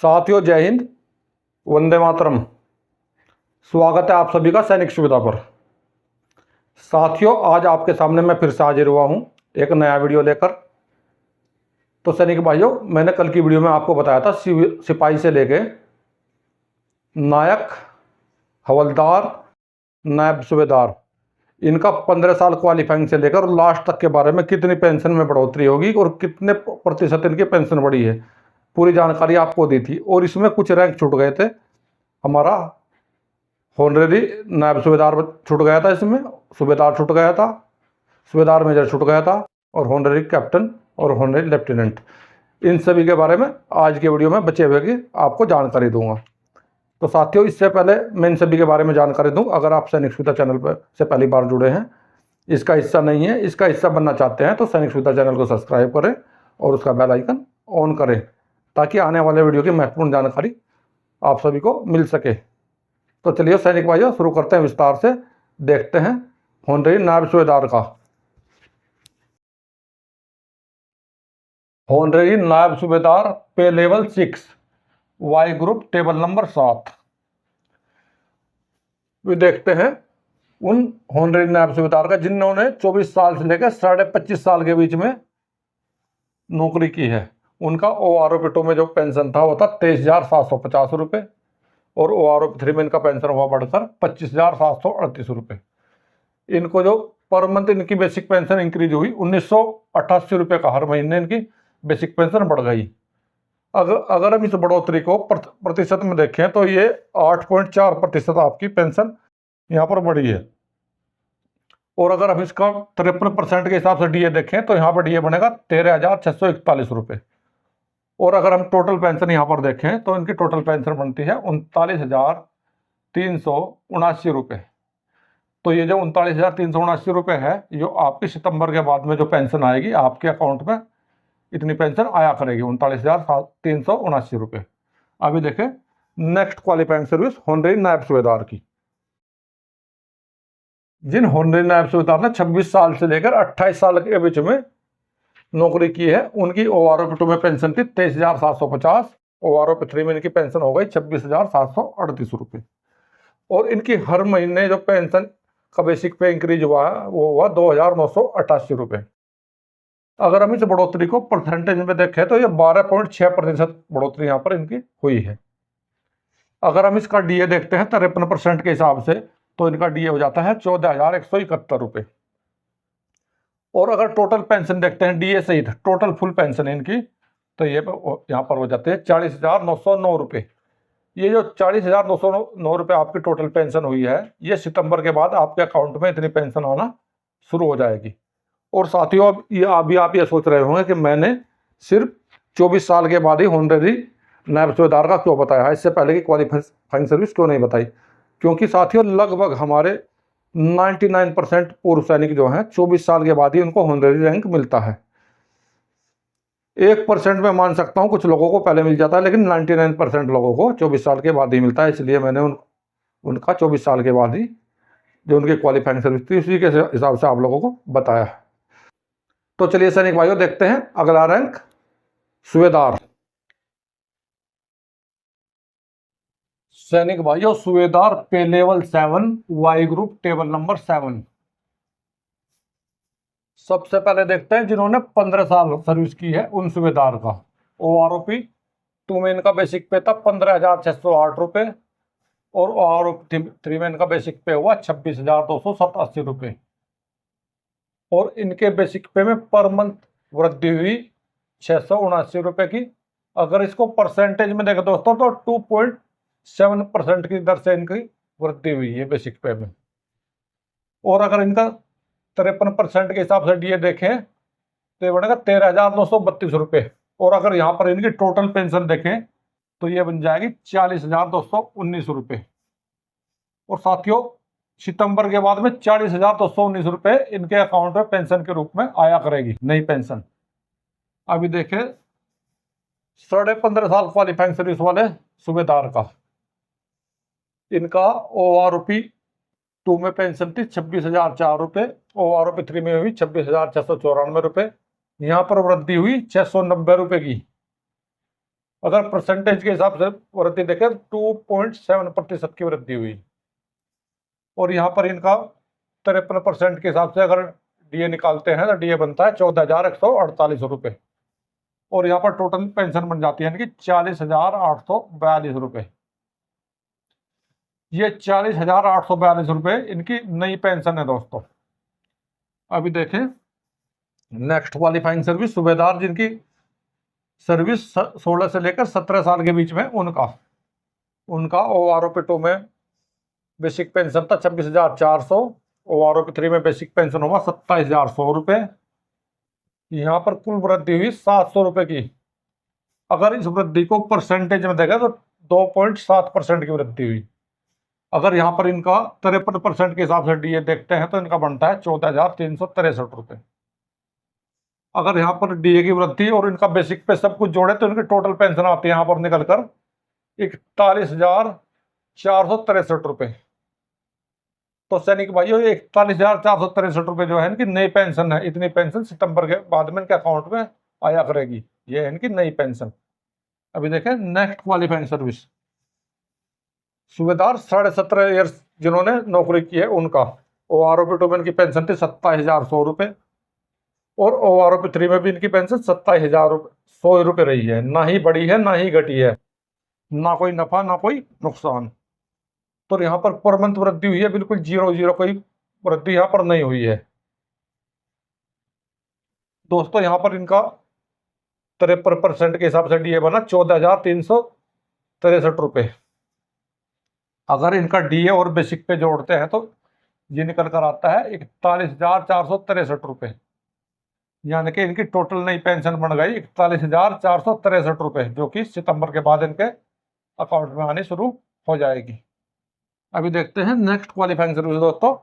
साथियों, जय हिंद, वंदे मातरम। स्वागत है आप सभी का सैनिक सुविधा पर। साथियों, आज आपके सामने मैं फिर से हाजिर हुआ हूं एक नया वीडियो लेकर। तो सैनिक भाइयों, मैंने कल की वीडियो में आपको बताया था सिपाही से लेके नायक, हवलदार, नायब सूबेदार, इनका 15 साल क्वालिफाइंग से लेकर लास्ट तक के बारे में कितनी पेंशन में बढ़ोतरी होगी और कितने प्रतिशत इनकी पेंशन बढ़ी है, पूरी जानकारी आपको दी थी। और इसमें कुछ रैंक छूट गए थे। हमारा होनरेरी नायब सूबेदार छूट गया था, इसमें सूबेदार छूट गया था, सूबेदार मेजर छूट गया था, और होनरेरी कैप्टन और होनरेरी लेफ्टिनेंट, इन सभी के बारे में आज के वीडियो में बचे हुए की आपको जानकारी दूंगा। तो साथियों, इससे पहले मैं इन सभी के बारे में जानकारी दूं, अगर आप सैनिक सुविधा चैनल पर से पहली बार जुड़े हैं, इसका हिस्सा नहीं है, इसका हिस्सा बनना चाहते हैं, तो सैनिक सुविधा चैनल को सब्सक्राइब करें और उसका बेल आइकन ऑन करें, ताकि आने वाले वीडियो की महत्वपूर्ण जानकारी आप सभी को मिल सके। तो चलिए सैनिक भाइयों, शुरू करते हैं, विस्तार से देखते हैं होनरेरी नायब सूबेदार का। होनरेरी naib subedar pay level 6, Y group, table number 7। वे देखते हैं उन होनरेरी नायब सूबेदार का जिन्होंने 24 साल से लेकर 25.5 साल के बीच में नौकरी की है। उनका OROP-2 में जो पेंशन था वो था 23,750 रुपये, और OROP-3 में इनका पेंशन हुआ बढ़कर 25,738 रुपये। इनको जो पर मंथ इनकी बेसिक पेंशन इंक्रीज हुई, 1988 रुपये का हर महीने इनकी बेसिक पेंशन बढ़ गई। अगर हम इस बढ़ोतरी को प्रतिशत में देखें तो ये 8.4% आपकी पेंशन यहाँ पर बढ़ी है। और अगर हम इसका 53% के हिसाब से DA देखें तो यहाँ पर DA बनेगा 13,641 रुपये। और अगर हम टोटल पेंशन यहाँ पर देखें तो इनकी टोटल पेंशन बनती है 39,379 रुपये। तो ये जो 39,379 रुपये है, जो आपकी सितंबर के बाद में जो पेंशन आएगी आपके अकाउंट में, इतनी पेंशन आया करेगी 39,379 रुपये। अभी देखें नेक्स्ट क्वालिफाइंग सर्विस होनरेरी नायब सूबेदार की। जिन होनरेरी नायब सूबेदार ने 26 साल से लेकर 28 साल के बीच में नौकरी की है, उनकी OROP-2 में पेंशन थी 23,750, OROP-3 में इनकी पेंशन हो गई 26,738 रुपये। और इनकी हर महीने जो पेंशन का बेसिक पे इंक्रीज हुआ है वो हुआ 2,988 रुपये। अगर हम इस बढ़ोतरी को परसेंटेज में देखें तो ये 12.6% बढ़ोतरी यहाँ पर इनकी हुई है। अगर हम इसका DA देखते हैं 53% के हिसाब से, तो इनका DA हो जाता है 14,171 रुपये। और अगर टोटल पेंशन देखते हैं DA सहित टोटल फुल पेंशन इनकी, तो ये यहाँ पर हो जाते हैं 40,909 रुपये। ये जो 40,909 रुपये आपकी टोटल पेंशन हुई है, ये सितंबर के बाद आपके अकाउंट में इतनी पेंशन आना शुरू हो जाएगी। और साथियों, अब आप ये सोच रहे होंगे कि मैंने सिर्फ 24 साल के बाद ही होनरेरी नायब सूबेदार का क्यों बताया है, इससे पहले की क्वालिफाइंग सर्विस क्यों नहीं बताई। क्योंकि साथियों, लगभग हमारे 99% पूर्व सैनिक जो हैं 24 साल के बाद ही उनको होनरेरी रैंक मिलता है। 1% में मान सकता हूँ कुछ लोगों को पहले मिल जाता है, लेकिन 99% लोगों को 24 साल के बाद ही मिलता है। इसलिए मैंने उनका 24 साल के बाद ही जो उनकी क्वालिफाइंग सर्विस थी उसी के हिसाब से आप लोगों को बताया। तो चलिए सैनिक भाइयों, देखते हैं अगला रैंक, सूबेदार। सैनिक भाइयों, subedar pay level 7, Y group, table number 7। सबसे पहले देखते हैं जिन्होंने 15 साल सर्विस की है उन सूबेदार का। OROP-2 में इनका बेसिक पे था 15,608 रुपये, और OROP-3 में इनका बेसिक पे हुआ 26,287 रुपये। और इनके बेसिक पे में पर मंथ वृद्धि हुई 679 रुपये की। अगर इसको परसेंटेज में देखें दोस्तों, तो 2.7% की दर से इनकी वृद्धि हुई है बेसिक पे में। और अगर इनका 53% के हिसाब से DA देखें तो ये बनेगा 13,932 रुपये। और अगर यहाँ पर इनकी टोटल पेंशन देखें तो ये बन जाएगी 40,219 रुपये। और साथियों, सितंबर के बाद में 40,219 रुपये इनके अकाउंट में पेंशन के रूप में आया करेगी, नई पेंशन। अभी देखें 15.5 साल क्वालिफाइंग सर्विस वाले सूबेदार का, इनका OROP-2 में पेंशन थी 26,004 रुपये, OROP-3 में हुई 26,694 रुपये। यहाँ पर वृद्धि हुई 690 रुपये की। अगर परसेंटेज के हिसाब से वृद्धि देखें 2.7% की वृद्धि हुई। और यहाँ पर इनका 53% के हिसाब से अगर डीए निकालते हैं तो डीए बनता है 14,148 रुपये। और यहाँ पर टोटल पेंशन बन जाती है यानी कि 40,842 रुपये। ये 40,842 रुपये इनकी नई पेंशन है दोस्तों। अभी देखें नेक्स्ट क्वालिफाइंग सर्विस सूबेदार जिनकी सर्विस 16 से लेकर 17 साल के बीच में उनका OROP 2 में बेसिक पेंशन था 26,400। OROP 3 में बेसिक पेंशन होगा 27,100 रुपये। यहाँ पर कुल वृद्धि हुई 700 रुपये की। अगर इस वृद्धि को परसेंटेज में देखें तो 2.7% की वृद्धि हुई। अगर यहाँ पर इनका 53% के हिसाब से डीए देखते हैं तो इनका बनता है 14,363 रुपये। अगर यहाँ पर डीए की वृद्धि और इनका बेसिक पे सब कुछ जोड़े तो इनकी टोटल पेंशन आती है यहाँ पर निकलकर 41,463 रुपये। तो सैनिक भाइयों 41,463 रुपये जो है इनकी नई पेंशन है। इतनी पेंशन सितंबर के बाद में इनके अकाउंट में आया करेगी। ये है इनकी नई पेंशन। अभी देखें नेक्स्ट क्वालिफाइंग सर्विस सूबेदार 17.5 ईयर्स जिन्होंने नौकरी की है उनका OROP 2 में इनकी पेंशन थी 27,100 रुपये। और OROP 3 में भी इनकी पेंशन 27,100 रुपये रही है। ना ही बढ़ी है ना ही घटी है, ना कोई नफा ना कोई नुकसान। तो यहाँ पर पर मंथ वृद्धि हुई है, बिल्कुल 0 कोई वृद्धि यहाँ पर नहीं हुई है दोस्तों। यहाँ पर इनका 53% के हिसाब से डीए बना 14,363 रुपये। अगर इनका डीए और बेसिक पे जोड़ते हैं तो ये निकल कर आता है 41,463 रुपये। यानी कि इनकी टोटल नई पेंशन बन गई 41,463 रुपये, जो कि सितंबर के बाद इनके अकाउंट में आनी शुरू हो जाएगी। अभी देखते हैं नेक्स्ट क्वालिफाइंग सर्विस दोस्तों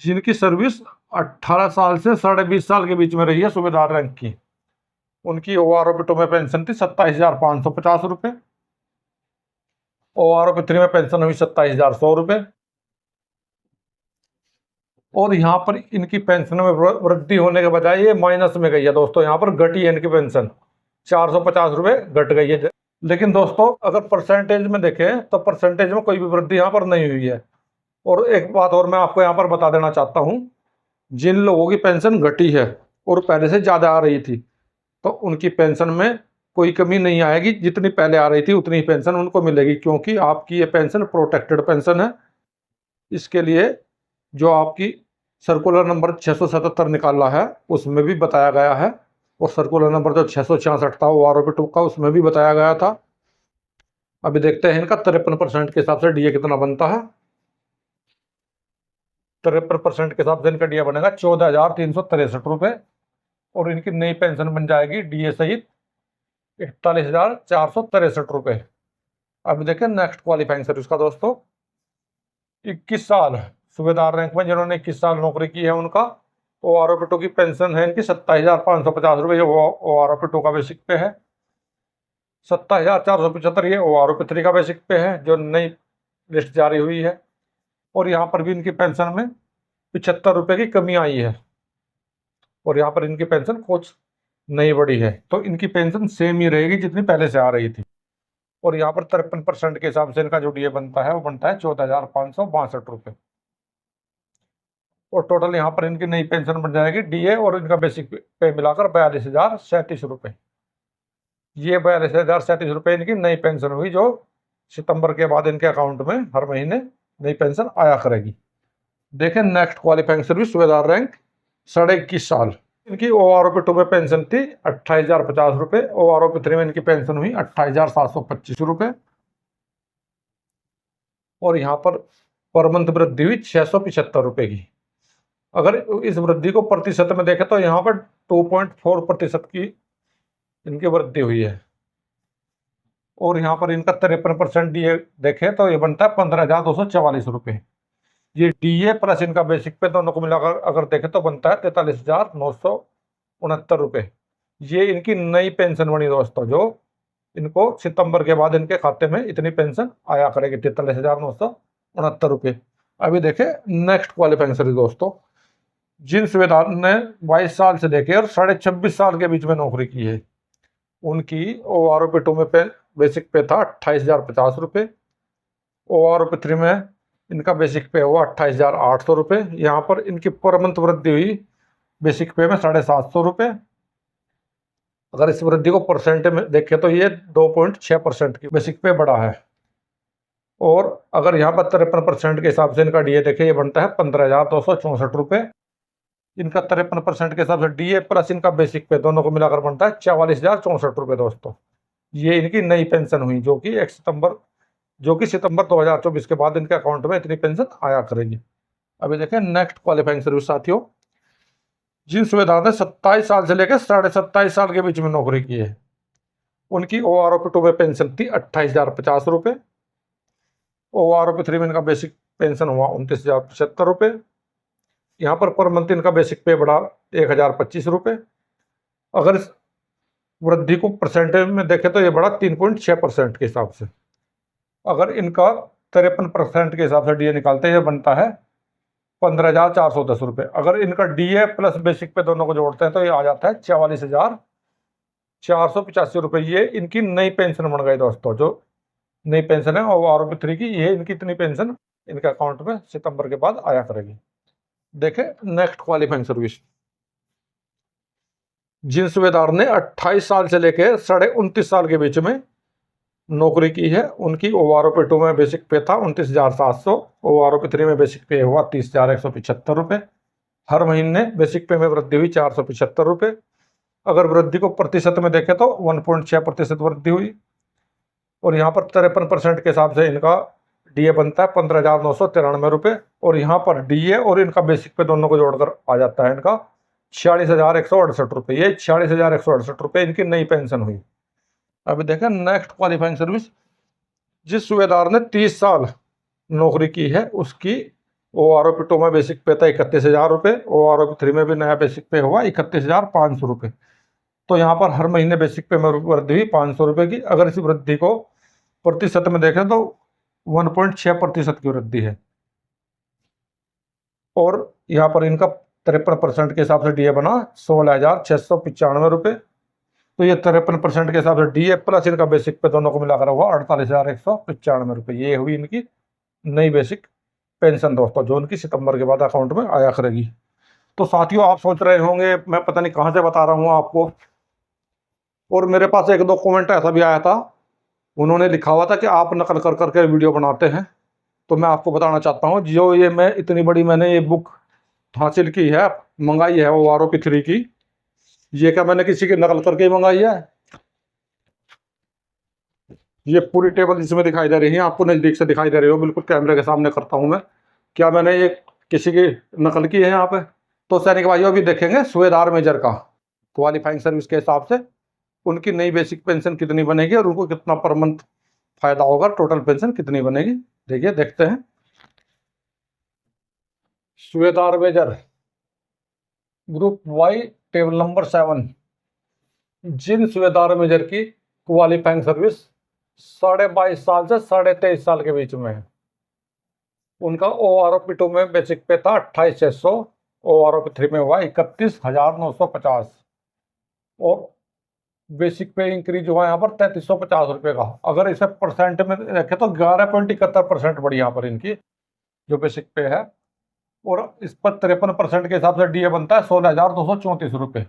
जिनकी सर्विस 18 साल से 20.5 साल के बीच में रही है सूबेदार रैंक की। उनकी OROP 2 में पेंशन थी 27,550 रुपये। OROP 3 में पेंशन हुई 27,100 रुपये। और यहाँ पर इनकी पेंशन में वृद्धि होने के बजाय ये माइनस में गई है दोस्तों। यहाँ पर घटी है इनकी पेंशन 450 रुपये घट गई है। लेकिन दोस्तों अगर परसेंटेज में देखें तो परसेंटेज में कोई भी वृद्धि यहाँ पर नहीं हुई है। और एक बात और मैं आपको यहाँ पर बता देना चाहता हूँ, जिन लोगों की पेंशन घटी है और पहले से ज़्यादा आ रही थी तो उनकी पेंशन में कोई कमी नहीं आएगी। जितनी पहले आ रही थी उतनी ही पेंशन उनको मिलेगी, क्योंकि आपकी ये पेंशन प्रोटेक्टेड पेंशन है। इसके लिए जो आपकी सर्कुलर नंबर 677 निकाला है उसमें भी बताया गया है, और सर्कुलर नंबर जो 666 था OROP 2 का उसमें भी बताया गया था। अभी देखते हैं इनका 53% के हिसाब से डीए कितना बनता है। 53% के हिसाब से इनका डीए बनेगा 14,363 रुपये। और इनकी नई पेंशन बन जाएगी डीए सहित 41,463 रुपये। अभी देखें नेक्स्ट क्वालिफाइंग सर्विस का दोस्तों 21 साल सूबेदार रैंक में जिन्होंने 21 साल नौकरी की है उनका OROP 2 की पेंशन है इनकी 27,550 रुपये। वो OROP 2 का बेसिक पे है। 27,475 ये OROP 3 का बेसिक पे है जो नई लिस्ट जारी हुई है। और यहाँ पर भी इनकी पेंशन में 75 रुपये की कमी आई है। और यहाँ पर इनकी पेंशन कुछ नहीं बढ़ी है, तो इनकी पेंशन सेम ही रहेगी जितनी पहले से आ रही थी। और यहाँ पर 53% के हिसाब से इनका जो डीए बनता है वो बनता है 14,562 रुपये। और टोटल यहाँ पर इनकी नई पेंशन बन जाएगी डीए और इनका बेसिक पे मिलाकर 42,037 रुपये। ये 42,037 रुपये इनकी नई पेंशन हुई, जो सितंबर के बाद इनके अकाउंट में हर महीने नई पेंशन आया करेगी। देखें नेक्स्ट क्वालिफाइंग सर्विस सूबेदार रैंक 21.5 साल इनकी OROP 2 में पेंशन थी 28,050 रुपये। OROP 3 में इनकी पेंशन हुई 28,725 रुपये। और यहाँ पर मंथ वृद्धि हुई 675 रुपये की। अगर इस वृद्धि को प्रतिशत में देखें तो यहाँ पर 2.4% की इनकी वृद्धि हुई है। और यहाँ पर इनका 53% डीए देखें तो ये बनता है 15,244 रुपये। ये डीए प्लस इनका बेसिक पे दोनों को मिलाकर अगर देखें तो बनता है 43,969 रुपये। ये इनकी नई पेंशन बनी दोस्तों, जो इनको सितंबर के बाद इनके खाते में इतनी पेंशन आया करेगी 43,969 रुपये। अभी देखें नेक्स्ट क्वालिफाइंग सर्विस दोस्तों जिन सूबेदार ने 22 साल से लेकर और 26.5 साल के बीच में नौकरी की है उनकी OROP 2 में बेसिक पे था 28,050 रुपये। OROP 3 में इनका बेसिक पे हुआ 28,800 रुपये। यहाँ पर इनकी पर मंथ वृद्धि हुई बेसिक पे में 750 रुपये। अगर इस वृद्धि को परसेंट में देखें तो ये 2.6% की बेसिक पे बढ़ा है। और अगर यहाँ पर 53% के हिसाब से इनका DA देखें, ये बनता है 15,264 रुपये। इनका 53% के हिसाब से DA प्लस इनका बेसिक पे दोनों को मिलाकर बनता है 44,064 रुपये दोस्तों। ये इनकी नई पेंशन हुई जो कि सितंबर 2024 के बाद इनके अकाउंट में इतनी पेंशन आया करेगी। अभी देखें नेक्स्ट क्वालिफाइंग सर्विस साथियों, जिन सुविधाओं ने 27 साल से लेकर 27.5 साल के बीच में नौकरी की है, उनकी OROP 2 में पेंशन थी 28,050 रुपये। OROP 3 में इनका बेसिक पेंशन हुआ 29,075 रुपये। यहाँ पर मंथ इनका बेसिक पे बढ़ा 1,025 रुपये। अगर इस वृद्धि को परसेंटेज में देखें तो ये बढ़ा 3.6% के हिसाब से। अगर इनका 53% के हिसाब से DA निकालते हैं, ये बनता है 15,410 रुपये। अगर इनका DA प्लस बेसिक पे दोनों को जोड़ते हैं तो ये आ जाता है 44,485 रुपये। ये इनकी नई पेंशन बन गई दोस्तों। जो नई पेंशन है OROP 3 की, ये इनकी इतनी पेंशन इनके अकाउंट में सितंबर के बाद आया करेगी। देखें नेक्स्ट क्वालिफाइंग सर्विस, जिन सुबेदार ने 28 साल से लेकर 29.5 साल के बीच में नौकरी की है, उनकी OROP 2 में बेसिक पे था 29,700। OROP 3 में बेसिक पे हुआ 30,175 रुपये। हर महीने बेसिक पे में वृद्धि हुई 475 रुपये। अगर वृद्धि को प्रतिशत में देखें तो 1.6% वृद्धि हुई। और यहाँ पर 53% के हिसाब से इनका DA बनता है 15,993 रुपये। और यहाँ पर DA और इनका बेसिक पे दोनों को जोड़कर आ जाता है इनका 46,168 रुपये। ये 46,168 रुपये इनकी नई पेंशन हुई। अभी देखें नेक्स्ट क्वालिफाइंग सर्विस, जिस सुबेदार ने 30 साल नौकरी की है, उसकी OROP 2 में बेसिक पे था 31,000 रुपये। OROP 3 में भी नया बेसिक पे हुआ 31,500 रुपये। तो यहाँ पर हर महीने बेसिक पे में वृद्धि हुई 500 रुपये की। अगर इस वृद्धि को प्रतिशत में देखें तो 1.6% की वृद्धि है। और यहाँ पर इनका 53% के हिसाब से DA बना 16,695 रुपये। तो ये 53% के हिसाब से DA प्लस इनका बेसिक पे दोनों को मिलाकर हुआ 48,195 रुपये। ये हुई इनकी नई बेसिक पेंशन दोस्तों, जो उनकी सितंबर के बाद अकाउंट में आया करेगी। तो साथियों, आप सोच रहे होंगे मैं पता नहीं कहाँ से बता रहा हूँ आपको। और मेरे पास एक दो कमेंट ऐसा भी आया था, उन्होंने लिखा हुआ था कि आप नकल कर करके वीडियो बनाते हैं। तो मैं आपको बताना चाहता हूँ, जो ये मैं इतनी बड़ी मैंने ये बुक हासिल की है, मंगाई है OROP 3 की, ये क्या मैंने किसी की नकल करके ही मंगाई है? ये पूरी टेबल इसमें दिखाई दे रही है, आपको नज़दीक से दिखाई दे रही हो, बिल्कुल कैमरे के सामने करता हूँ मैं। क्या मैंने ये किसी की नकल की है यहाँ पे? तो सैनिक भाइयों, अभी देखेंगे सूबेदार मेजर का क्वालिफाइंग सर्विस के हिसाब से उनकी नई बेसिक पेंशन कितनी बनेगी और उनको कितना पर मंथ फायदा होगा, टोटल पेंशन कितनी बनेगी। देखिए, देखते हैं। Subedar major group Y table number 7, जिन सूबेदार मेजर की क्वालिफाइंग सर्विस 22.5 साल से 23.5 साल के बीच में है, उनका OROP 2 में बेसिक पे था 28,600, OROP 3 में हुआ 31,950 और बेसिक पे इंक्रीज हुआ यहाँ पर 3,350 रुपये का। अगर इसे परसेंट में देखें तो 11.71% बढ़ी यहाँ पर इनकी जो बेसिक पे है। और इस पर 53% के हिसाब से DA बनता है 16,234 रुपये।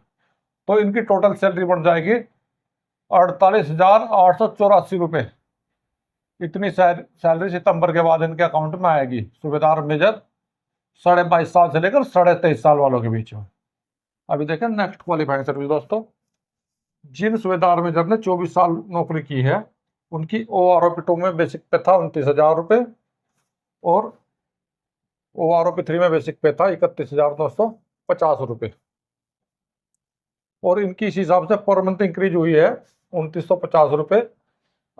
तो इनकी टोटल सैलरी बढ़ जाएगी 48,884 रुपये। इतनी सैलरी सितंबर के बाद इनके अकाउंट में आएगी सूबेदार मेजर 22.5 साल से लेकर 23.5 साल वालों के बीच में। अभी देखें नेक्स्ट क्वालिफाइंग सर्विस दोस्तों, जिन सूबेदार मेजर ने 24 साल नौकरी की है, उनकी OROP 2 में बेसिक पे था 29,000 रुपये और OROP 3 में बेसिक पे था 31,950 रुपये। और इनकी इस हिसाब से पर मंथ इंक्रीज हुई है 2,950 रुपये।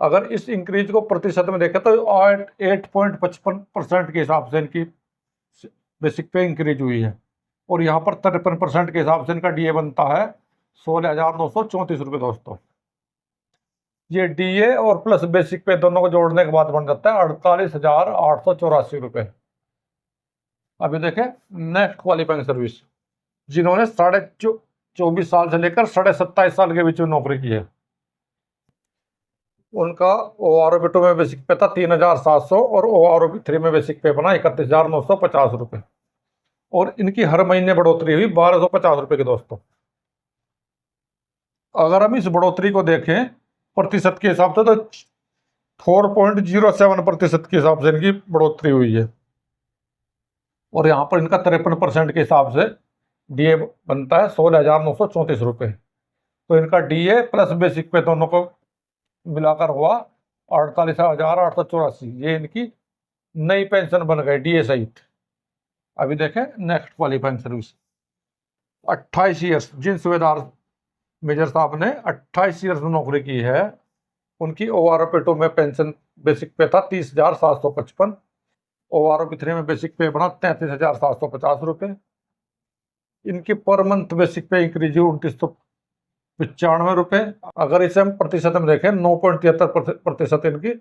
अगर इस इंक्रीज को प्रतिशत में देखें तो 8.55% के हिसाब से इनकी बेसिक पे इंक्रीज हुई है। और यहाँ पर 53% के हिसाब से इनका DA बनता है 16,934 रुपये दोस्तों। ये DA और प्लस बेसिक पे दोनों को जोड़ने के बाद बन जाता है 48,884 रुपये। अभी देखें नेक्स्ट क्वालिफाइंग सर्विस, जिन्होंने 24 साल से लेकर 27.5 साल के बीच में नौकरी की है, उनका ओ आर ओ पी 2 में बेसिक पे था 3,700 और ओ आर ओ पी 3 में बेसिक पे बना 31,950 रुपये। और इनकी हर महीने बढ़ोतरी हुई 1,250 रुपये की दोस्तों। अगर हम इस बढ़ोतरी को देखें प्रतिशत के हिसाब से तो 4.07% के हिसाब से इनकी बढ़ोतरी हुई है। और यहाँ पर इनका 53% के हिसाब से डीए बनता है 16,934 रुपये। तो इनका डीए प्लस बेसिक पे दोनों को मिलाकर हुआ 48,884। ये इनकी नई पेंशन बन गई डीए सहित। अभी देखें नेक्स्ट क्वालिफाइंग सर्विस 28 ईयर्स। जिन सूबेदार मेजर साहब ने 28 ईयर्स नौकरी की है उनकी ओ आर ओ पी 2 में पेंशन बेसिक पे था 30,755। ओ आर ओ पी 3 में बेसिक पे बना 33,750 रुपये। इनकी पर मंथ बेसिक पे इंक्रीज हुई 2,995 रुपये। अगर इसे हम प्रतिशत में देखें 9.73% इनकी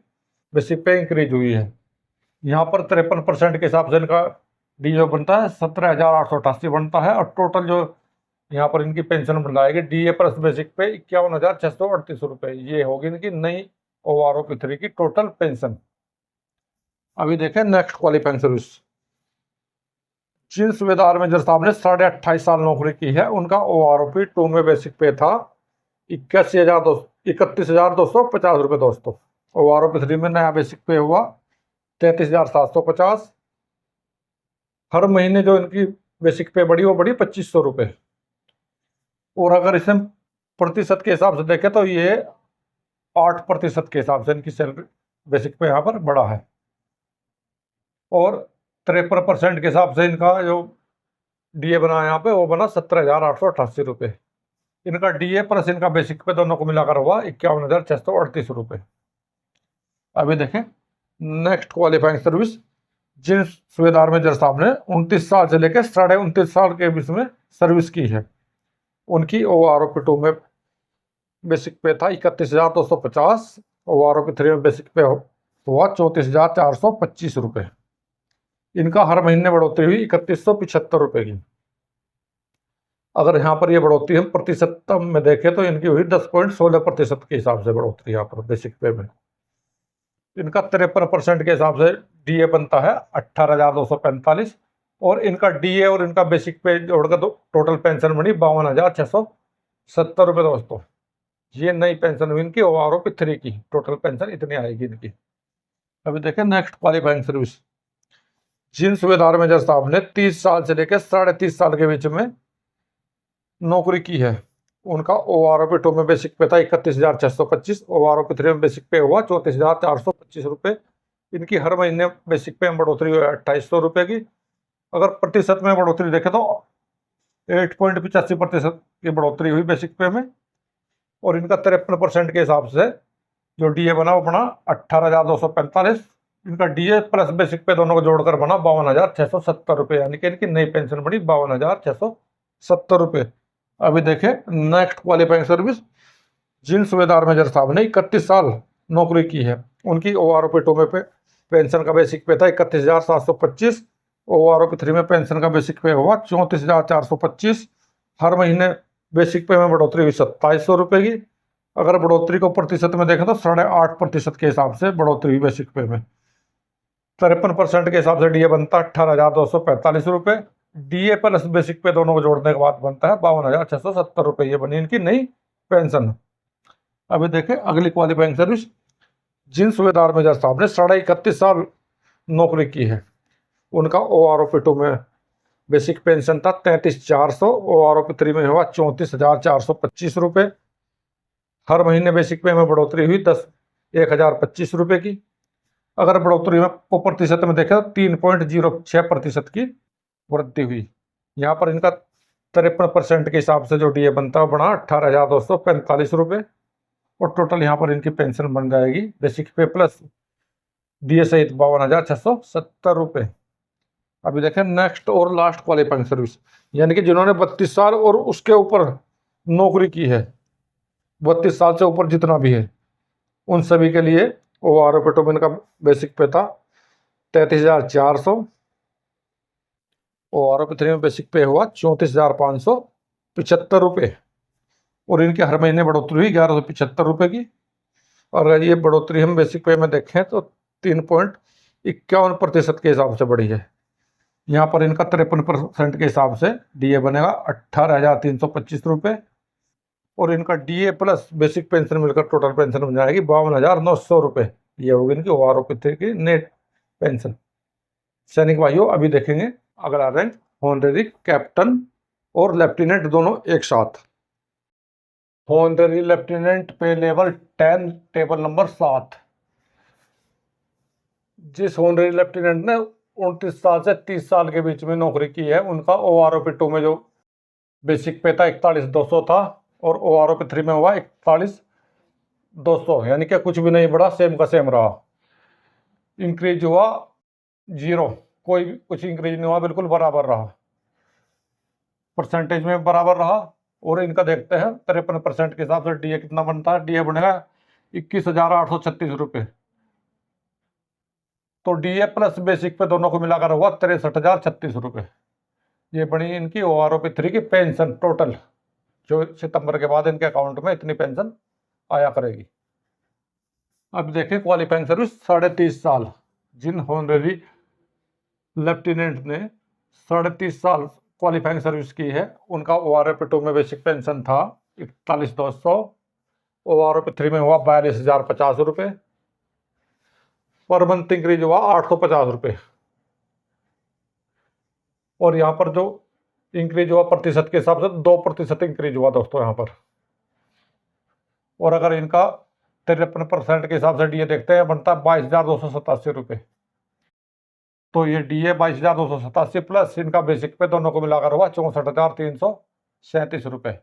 बेसिक पे इंक्रीज हुई है। यहाँ पर 53% के हिसाब से इनका डीओ बनता है 17,888 बनता है। और टोटल जो यहाँ पर इनकी पेंशन बनाएगी डीए प्लस बेसिक पे 51,638 रुपये। ये होगी इनकी नई ओ आर ओ पी 3 की टोटल पेंशन। अभी देखें नेक्स्ट क्वालिफाइंग सर्विस। जिन सूबेदार मेजर साहब ने 28.5 साल नौकरी की है उनका ओ आर ओ पी 2 में बेसिक पे था 31,250 रुपये दोस्तों। ओ आर ओ पी 3 में नया बेसिक पे हुआ 33,750। हर महीने जो इनकी बेसिक पे बढ़ी वो बढ़ी 2,500 रुपये। और अगर इसे प्रतिशत के हिसाब से देखें तो ये 8% के हिसाब से इनकी सैलरी बेसिक पे यहाँ पर बढ़ा है। और 53% के हिसाब से इनका जो डीए बना यहाँ पे वो बना 17,888 रुपये। इनका डीए प्लस इनका बेसिक पे दोनों को मिलाकर हुआ 51,638 रुपये। अभी देखें नेक्स्ट क्वालिफाइंग सर्विस। जिन सूबेदार मेजर साहब ने 29 साल से लेकर 29.5 साल के बीच में सर्विस की है उनकी ओ आर ओ पी 2 में बेसिक पे था 31,250। ओ आर ओ पी 3 में बेसिक पे हुआ 34,425 रुपये। इनका हर महीने बढ़ोतरी हुई 3,175 रुपये की। अगर यहाँ पर ये बढ़ोतरी हम प्रतिशत में देखें तो इनकी हुई 10.16% के हिसाब से बढ़ोतरी यहाँ पर बेसिक पे में। इनका 53% के हिसाब से डीए बनता है 18,245। और इनका डीए और इनका बेसिक पे जोड़कर टोटल पेंशन बनी 52,670 रुपये दोस्तों। ये नई पेंशन हुई इनकी ओ आर ओ पी 3 की टोटल पेंशन इतनी आएगी इनकी। अभी देखें नेक्स्ट क्वालिफाइंग सर्विस। जिन सूबेदार मेजर साहब ने 30 साल से लेकर 30.5 साल के बीच में नौकरी की है उनका ओ आर ओ पी 2 में बेसिक पे था 31,625। ओ आर ओ पी 3 में बेसिक पे हुआ 34,425 रुपये। इनकी हर महीने बेसिक पे में बढ़ोतरी हुई 2,800 रुपये की। अगर प्रतिशत में बढ़ोतरी देखें तो 8.85% की बढ़ोतरी हुई बेसिक पे में। और इनका 53% के हिसाब से जो डीए बना वो बना 18,245। इनका डीए प्लस बेसिक पे दोनों को जोड़कर बना 52,670 रुपये। यानी कि इनकी नई पेंशन बड़ी 52,670 रुपये। अभी देखें नेक्स्ट क्वालिफाइंग सर्विस। जिन सूबेदार मेजर साहब ने 31 साल नौकरी की है उनकी ओ आर ओ पी 2 में पेंशन का बेसिक पे था 31,725। ओ आर ओ पी 3 में पेंशन का बेसिक पे हुआ 34,425। हर महीने बेसिक पे में बढ़ोतरी हुई 2,700 रुपये की। अगर बढ़ोतरी को प्रतिशत में देखें तो 8.5% के हिसाब से बढ़ोतरी हुई बेसिक पे में। 53% के हिसाब से डीए बनता है 18,245 रुपये। डीए प्लस बेसिक पे दोनों को जोड़ने के बाद बनता है 52,670 रुपये। ये बनी इनकी नई पेंशन। अभी देखें अगली क्वालिफाइंग सर्विस। जिन सूबेदार मेजर साहब ने 31 साल नौकरी की है उनका ओ आर ओ पी 2 में बेसिक पेंशन था 33,400। ओ आर ओ पी 3 में हुआ 34,425 रुपये। हर महीने बेसिक पे में बढ़ोतरी हुई 1,025 रुपये की। अगर बढ़ोतरी में को प्रतिशत में देखें तो 3.06% की वृद्धि हुई। यहाँ पर इनका 53% के हिसाब से जो डीए बनता है बना 18,245 रुपये। और टोटल यहाँ पर इनकी पेंशन बन जाएगी बेसिक पे प्लस डीए सहित 52,670 रुपये। अभी देखें नेक्स्ट और लास्ट क्वालिफाइंग सर्विस। यानी कि जिन्होंने 32 साल और उसके ऊपर नौकरी की है 32 साल से ऊपर जितना भी है उन सभी के लिए ओ आर ओ पी 2 में इनका बेसिक पे था 33,400। ओ आर ओ पी 3 में बेसिक पे हुआ 34,575 रुपये। और इनके हर महीने बढ़ोतरी हुई 1,175 रुपये की। और अगर ये बढ़ोतरी हम बेसिक पे में देखें तो 3.51% के हिसाब से बढ़ी है। यहाँ पर इनका 53% के हिसाब से डीए बनेगा 18,325 रुपये, और इनका डीए प्लस बेसिक पेंशन मिलकर टोटल पेंशन बन जाएगी 52,900 रुपये। ये होगी इनकी OROP3 की नेट पेंशन। सैनिक भाइयों, अभी देखेंगे अगला रैंक होनररी कैप्टन और लेफ्टिनेंट दोनों एक साथ। होनररी लेफ्टिनेंट पे लेवल 10 टेबल नंबर 7। जिस होनररी लेफ्टिनेंट ने 29 साल से 30 साल के बीच में नौकरी की है, उनका OROP2 में जो बेसिक पे था 41,200 था, और OROP3 में हुआ 41,200, यानी कि कुछ भी नहीं बढ़ा, सेम का सेम रहा। इंक्रीज हुआ 0, कोई कुछ इंक्रीज नहीं हुआ, बिल्कुल बराबर रहा, परसेंटेज में बराबर रहा। और इनका देखते हैं 53% के हिसाब से डीए कितना बनता है। डीए बनेगा 21,836 रुपये। तो डीए प्लस बेसिक पे दोनों को मिलाकर हुआ 63,036 रुपये। ये बनी इनकी OROP3 की पेंशन टोटल, जो सितंबर के बाद इनके अकाउंट में इतनी पेंशन आया करेगी। अब देखें क्वालिफाइंग सर्विस 30.5 साल। जिन होनररी लेफ्टिनेंट ने 30.5 साल क्वालिफाइंग सर्विस की है, उनका OROP2 में बेसिक पेंशन था 41,200, OROP3 में हुआ 42,050 रुपये, पर मंथ इंक्रीज हुआ 850 रुपये। और यहाँ पर जो इंक्रीज हुआ प्रतिशत के हिसाब से 2% इंक्रीज हुआ दोस्तों यहाँ पर। और अगर इनका 53% के हिसाब से डीए देखते हैं, बनता है 22,287 रुपये। तो ये डीए 22,287 प्लस इनका बेसिक पे दोनों को मिलाकर हुआ 64,337 रुपये।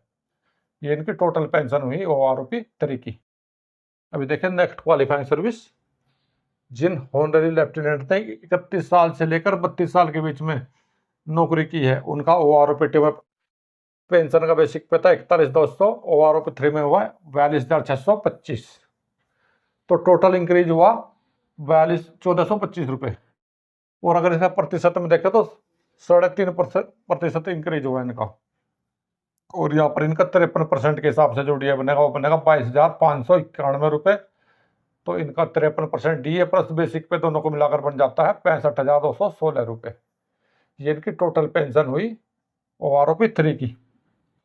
ये इनकी टोटल पेंशन हुई OROP3 की। अभी देखें नेक्स्ट क्वालिफाइंग सर्विस। जिन होनररी लेफ्टिनेंट ने 31 साल से लेकर 32 साल के बीच में नौकरी की है, उनका OROP2 में पेंशन का बेसिक पे था 41,200, OROP3 में हुआ 42,625। तो टोटल इंक्रीज हुआ 42,1425 रुपये। और अगर इसका प्रतिशत में देखें तो 3.5% इंक्रीज हुआ इनका। और यहाँ पर इनका 53% के हिसाब से जो डीए बनेगा वो बनेगा 22,591 रुपये। तो इनका 53% डीए प्लस बेसिक पे दोनों को मिलाकर बन जाता है 65,216 रुपये। ये इनकी टोटल पेंशन हुई OROP3 की।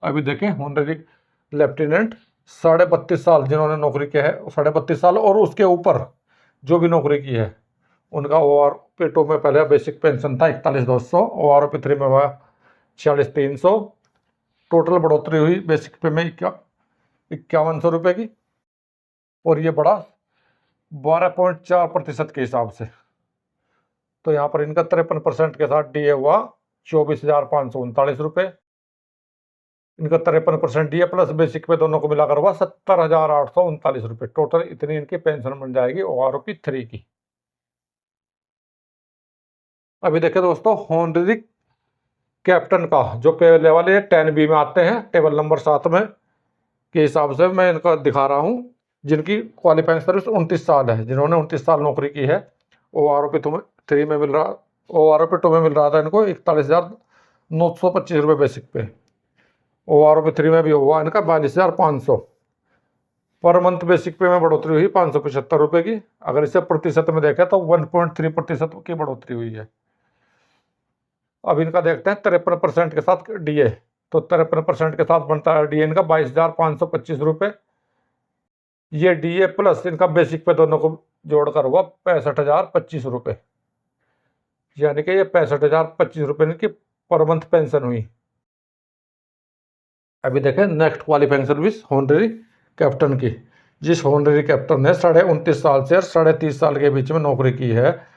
अभी देखें होनररी लेफ्टिनेंट 32.5 साल जिन्होंने नौकरी की है, 32.5 साल और उसके ऊपर जो भी नौकरी की है, उनका OROP2 में पहले बेसिक पेंशन था 41,200, OROP3 में हुआ 46,300। टोटल बढ़ोतरी हुई बेसिक पे में 5100 रुपये की, और ये बढ़ा 12.4% के हिसाब से। तो यहाँ पर इनका 53% के साथ डीए हुआ 24,539 रुपये। इनका 53% डीए प्लस बेसिक पे दोनों को मिलाकर हुआ 70,839 रुपये। टोटल इतनी इनकी पेंशन बन जाएगी OROP3 की। अभी देखें दोस्तों होनररी कैप्टन का जो पे लेवल है 10B में आते हैं, टेबल नंबर 7 में के हिसाब से मैं इनका दिखा रहा हूँ। जिनकी क्वालिफाइंग सर्विस 29 साल है, जिन्होंने 29 साल नौकरी की है, OROP3 में मिल रहा, OROP2 में मिल रहा था इनको 41,925 रुपये बेसिक पे। OROP3 में भी हुआ इनका 42,500। पर मंथ बेसिक पे में बढ़ोतरी हुई 575 रुपये की। अगर इसे प्रतिशत में देखें तो 1.3% की बढ़ोतरी हुई है। अब इनका देखते हैं 53% के साथ डीए। तो 53% के साथ बनता है डीए इनका 22,525 रुपये। ये डीए प्लस इनका बेसिक पे दोनों को जोड़कर हुआ 65,025 रुपये, यानी कि ये 65,025 रुपये इनकी पर मंथ पेंशन हुई। अभी देखें नेक्स्ट क्वालिफाइंग सर्विस होनररी कैप्टन की। जिस होनररी कैप्टन ने 29 साल से 30 साल के बीच में नौकरी की है,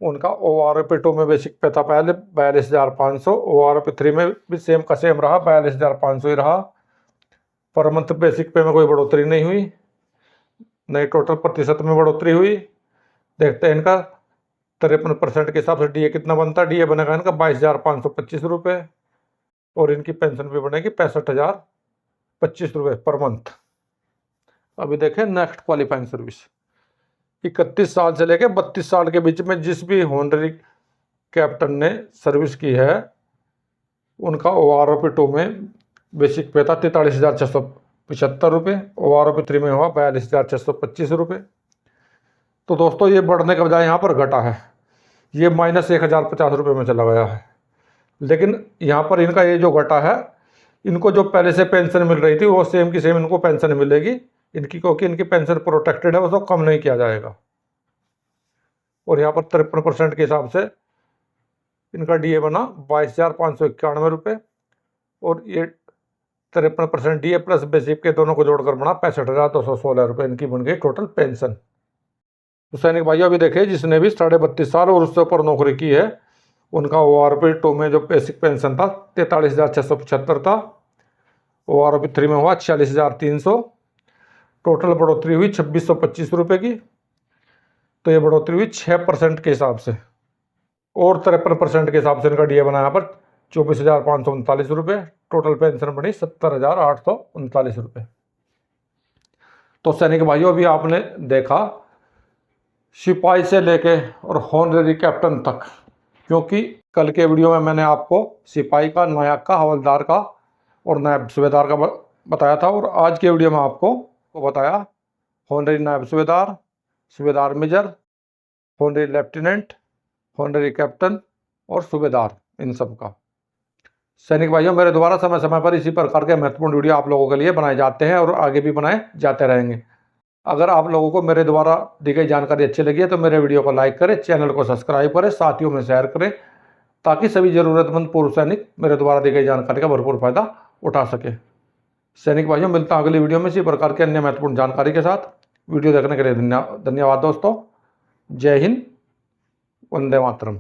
उनका OROP2 में बेसिक पे था पहले 42,500, OROP3 में भी सेम का सेम रहा, 42,500 ही रहा। पर मंथ बेसिक पे में कोई बढ़ोतरी नहीं हुई, नहीं टोटल प्रतिशत में बढ़ोतरी हुई। देखते हैं इनका 53% के हिसाब से डीए कितना बनता है। डीए बनेगा इनका 22,525 रुपये, और इनकी पेंशन भी बनेगी 65,025 रुपये पर मंथ। अभी देखें नेक्स्ट क्वालिफाइंग सर्विस। 31 साल से लेकर 32 साल के बीच में जिस भी होनररी कैप्टन ने सर्विस की है, उनका OROP2 में बेसिक पे था 43,600 ₹75, OROP3 में हुआ 42,625 तो दोस्तों ये बढ़ने के बजाय यहाँ पर घटा है, ये -1,050 में चला गया है। लेकिन यहाँ पर इनका ये जो घटा है, इनको जो पहले से पेंशन मिल रही थी वो सेम की सेम इनको पेंशन मिलेगी इनकी, क्योंकि इनकी पेंशन प्रोटेक्टेड है, उसको कम नहीं किया जाएगा। और यहाँ पर 53% के हिसाब से इनका DA बना ₹22,591 और ये 53% DA प्लस बेसिक के दोनों को जोड़कर बना ₹65,216 इनकी बन गई टोटल पेंशन। तो सैनिक भाइयों अभी देखिए, जिसने भी 32.5 साल और उससे ऊपर नौकरी की है उनका OROP2 में जो बेसिक पेंशन था 43,675 था, OROP3 में हुआ 46,300, टोटल बढ़ोतरी हुई ₹2,625 की। तो ये बढ़ोतरी हुई 6% के हिसाब से, और 53% के हिसाब से इनका DA बना यहाँ पर ₹24,539, टोटल पेंशन बनी ₹70,839। तो सैनिक भाइयों अभी आपने देखा सिपाही से लेके और हॉनररी कैप्टन तक, क्योंकि कल के वीडियो में मैंने आपको सिपाही का, नायक का, हवलदार का और नायब सूबेदार का बताया था, और आज के वीडियो में आपको बताया honorary naib subedar, subedar major, honorary lieutenant, honorary captain और सूबेदार, इन सब का। सैनिक भाइयों मेरे द्वारा समय समय पर इसी प्रकार के महत्वपूर्ण वीडियो आप लोगों के लिए बनाए जाते हैं और आगे भी बनाए जाते रहेंगे। अगर आप लोगों को मेरे द्वारा दी गई जानकारी अच्छी लगी है तो मेरे वीडियो को लाइक करें, चैनल को सब्सक्राइब करें, साथियों में शेयर करें, ताकि सभी ज़रूरतमंद पूर्व सैनिक मेरे द्वारा दी गई जानकारी का भरपूर फायदा उठा सके। सैनिक भाइयों मिलता हूं अगली वीडियो में इसी प्रकार के अन्य महत्वपूर्ण जानकारी के साथ। वीडियो देखने के लिए धन्यवाद दोस्तों। जय हिंद, वंदे मातरम।